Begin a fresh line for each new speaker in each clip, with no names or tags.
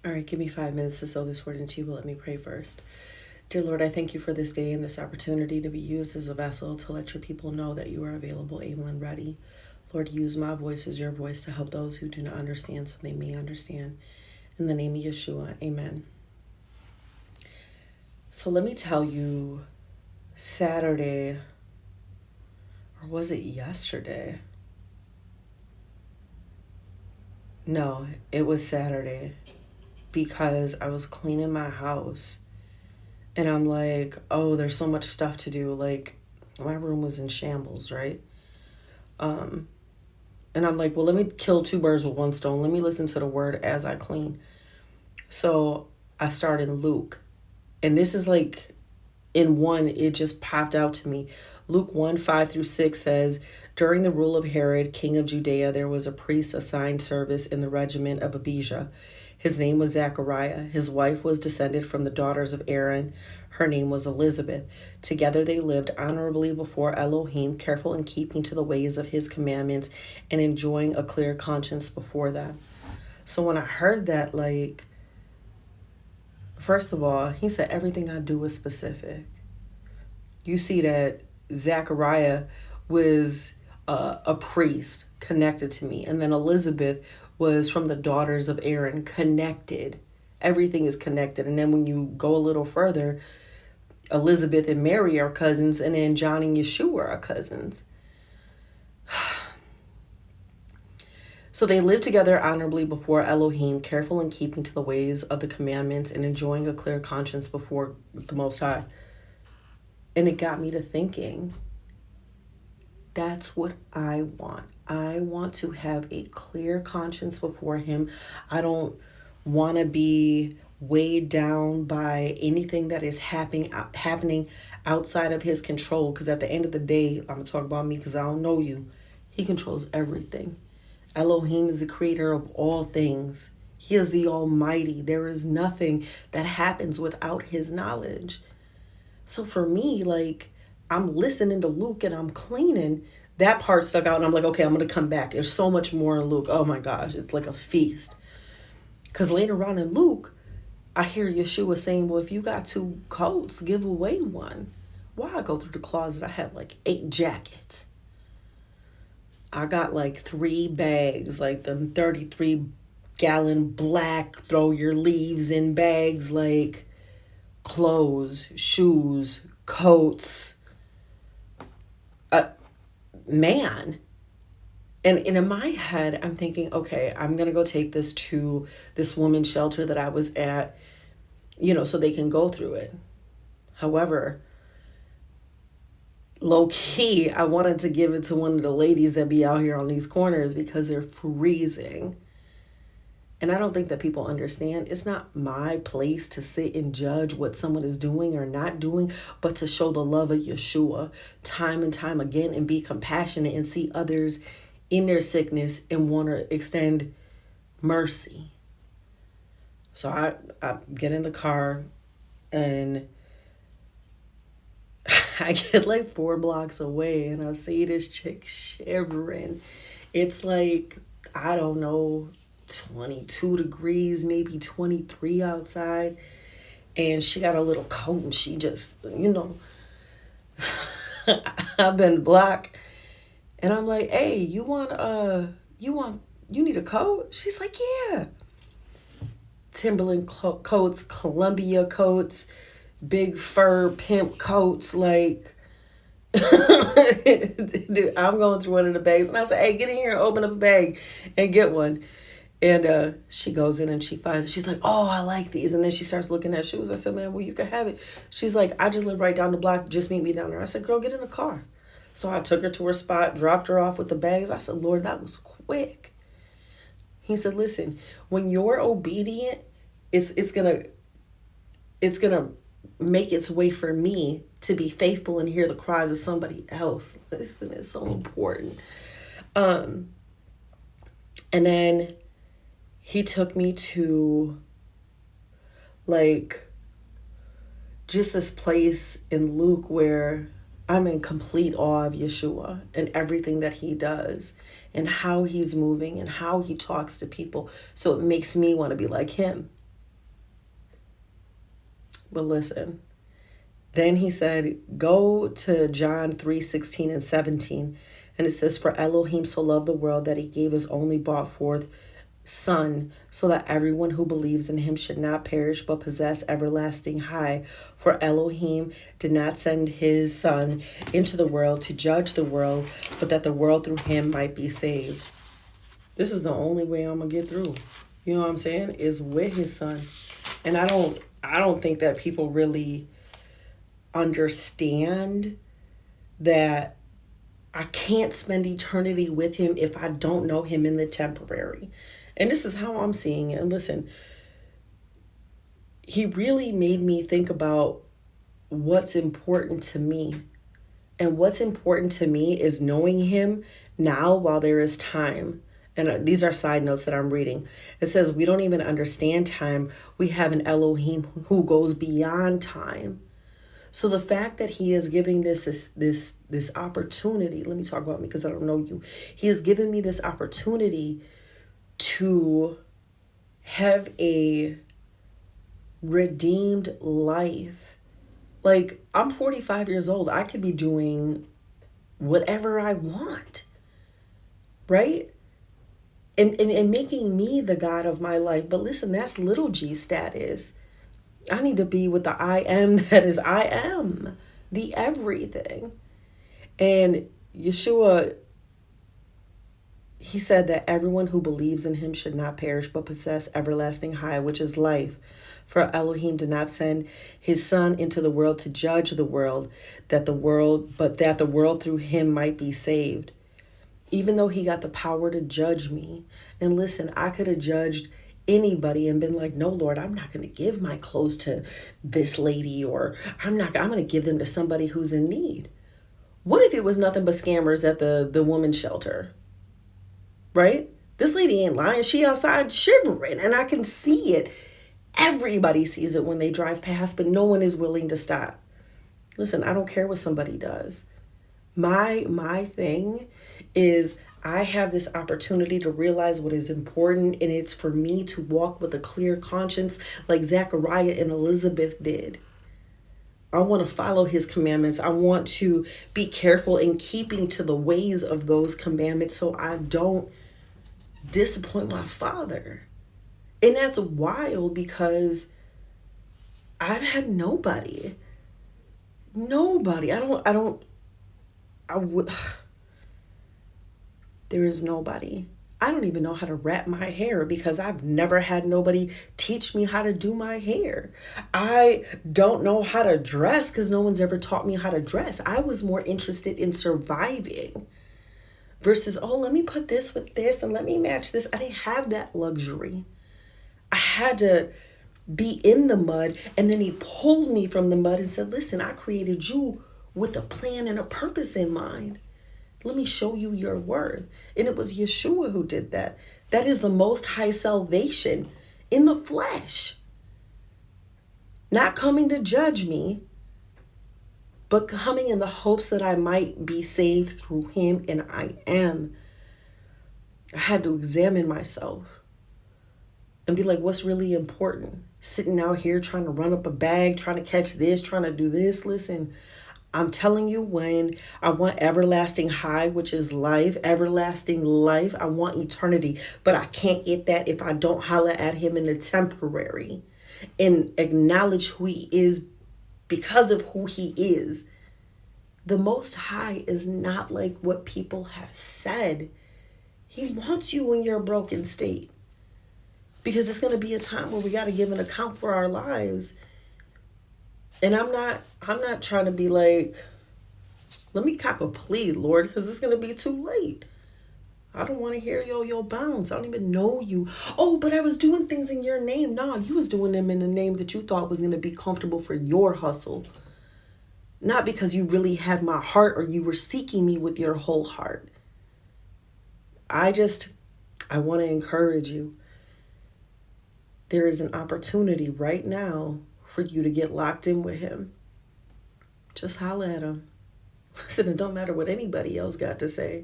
All right, give me 5 minutes to sow this word into you, but let me pray first. Dear Lord, I thank you for this day and this opportunity to be used as a vessel to let your people know that you are available, able, and ready. Lord, use my voice as your voice to help those who do not understand so they may understand. In the name of Yeshua, amen. So let me tell you, Saturday, or was it yesterday? No, it was Saturday because I was cleaning my house and I'm like, oh, there's so much stuff to do. Like, my room was in shambles, right? Um, and I'm like, well, let me kill two birds with one stone. Let me listen to the word as I clean. So I started Luke. And this is like in one, it just popped out to me. Luke 1 5 through 6 says, during the rule of Herod, king of Judea, there was a priest assigned service in the regiment of Abijah. His name was Zachariah. His wife was descended from the daughters of Aaron. Her name was Elizabeth. Together they lived honorably before Elohim, careful in keeping to the ways of his commandments and enjoying a clear conscience before them. So when I heard that, like, first of all, he said everything I do is specific. You see that Zachariah was a priest connected to me, and then Elizabeth was from the daughters of Aaron, connected. Everything is connected. And then when you go a little further, Elizabeth and Mary are cousins, and then John and Yeshua are cousins. So they lived together honorably before Elohim, careful in keeping to the ways of the commandments and enjoying a clear conscience before the Most High. And it got me to thinking, that's what I want. I want to have a clear conscience before him. I don't want to be weighed down by anything that is happening outside of his control. Because at the end of the day, I'm going to talk about me because I don't know you. He controls everything. Elohim is the creator of all things. He is the Almighty. There is nothing that happens without his knowledge. So for me, like, I'm listening to Luke and I'm cleaning. That part stuck out and I'm like, okay, I'm going to come back. There's so much more in Luke. Oh my gosh, it's like a feast. Because later on in Luke, I hear Yeshua saying, well, if you got two coats, give away one. Why? I go through the closet, I had like 8 jackets. I got like 3 bags, like them 33-gallon black, throw your leaves in bags, like clothes, shoes, coats. Man. And in my head, I'm thinking, okay, I'm going to go take this to this woman's shelter that I was at, so they can go through it. However, low key, I wanted to give it to one of the ladies that be out here on these corners because they're freezing. And I don't think that people understand. It's not my place to sit and judge what someone is doing or not doing, but to show the love of Yeshua time and time again and be compassionate and see others in their sickness and want to extend mercy. So I get in the car and I get like 4 blocks away and I see this chick shivering. It's like, I don't know, 22 degrees, maybe 23 outside. And she got a little coat and she just, I've been black. And I'm like, hey, you need a coat? She's like, yeah. Timberland coats, Columbia coats, big fur pimp coats, like, dude, I'm going through one of the bags. And I said, hey, get in here and open up a bag and get one. And she goes in and she finds it. She's like, oh, I like these. And then she starts looking at shoes. I said, man, well, you can have it. She's like, I just live right down the block. Just meet me down there. I said, girl, get in the car. So I took her to her spot, dropped her off with the bags. I said, Lord, that was quick. He said, listen, when you're obedient, it's gonna make its way for me to be faithful and hear the cries of somebody else. Listen, it's so important. And then he took me to like just this place in Luke where I'm in complete awe of Yeshua and everything that he does and how he's moving and how he talks to people. So it makes me want to be like him. But listen. Then he said, go to John 3:16 and 17. And it says, for Elohim so loved the world that he gave his only brought forth Son, so that everyone who believes in him should not perish but possess everlasting high. For Elohim did not send his Son into the world to judge the world, but that the world through him might be saved. This is the only way I'm gonna get through. You know what I'm saying? Is with his Son. And I don't think that people really understand that I can't spend eternity with him if I don't know him in the temporary. And this is how I'm seeing it. And listen, he really made me think about what's important to me. And what's important to me is knowing him now while there is time. And these are side notes that I'm reading. It says, we don't even understand time. We have an Elohim who goes beyond time. So the fact that he is giving this opportunity, let me talk about me because I don't know you. He has given me this opportunity to have a redeemed life. Like, I'm 45 years old. I could be doing whatever I want, right? And making me the God of my life. But listen, that's little g status. I need to be with the I am that is I am, the everything. And Yeshua, he said that everyone who believes in him should not perish but possess everlasting high, which is life. For Elohim did not send his Son into the world to judge the world, but that the world through him might be saved. Even though he got the power to judge me. And listen, I could have judged anybody and been like, no, Lord, I'm not going to give my clothes to this lady, or I'm going to give them to somebody who's in need. What if it was nothing but scammers at the women's shelter? Right? This lady ain't lying. She outside shivering and I can see it. Everybody sees it when they drive past, but no one is willing to stop. Listen, I don't care what somebody does. My thing is I have this opportunity to realize what is important, and it's for me to walk with a clear conscience like Zachariah and Elizabeth did. I want to follow his commandments. I want to be careful in keeping to the ways of those commandments so I don't disappoint my Father. And that's wild because I've had nobody. There is nobody. I don't even know how to wrap my hair because I've never had nobody teach me how to do my hair. I don't know how to dress because no one's ever taught me how to dress. I was more interested in surviving versus, oh, let me put this with this and let me match this. I didn't have that luxury. I had to be in the mud, and then he pulled me from the mud and said, listen, I created you with a plan and a purpose in mind. Let me show you your worth. And it was Yeshua who did that. That is the most high salvation in the flesh. Not coming to judge me, but coming in the hopes that I might be saved through him, and I am. I had to examine myself and be like, what's really important? Sitting out here trying to run up a bag, trying to catch this, trying to do this. Listen, I'm telling you, when I want everlasting high, which is life, everlasting life, I want eternity. But I can't get that if I don't holler at him in the temporary and acknowledge who he is because of who he is. The Most High is not like what people have said. He wants you in your broken state. Because it's going to be a time where we got to give an account for our lives. And I'm not trying to be like, let me cop a plea, Lord, because it's going to be too late. I don't want to hear yo bounce. I don't even know you. Oh, but I was doing things in your name. No, you was doing them in the name that you thought was going to be comfortable for your hustle. Not because you really had my heart or you were seeking me with your whole heart. I want to encourage you. There is an opportunity right now for you to get locked in with him. Just holler at him. Listen, it don't matter what anybody else got to say.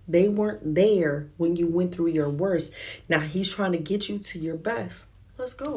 They weren't there when you went through your worst. Now he's trying to get you to your best. Let's go.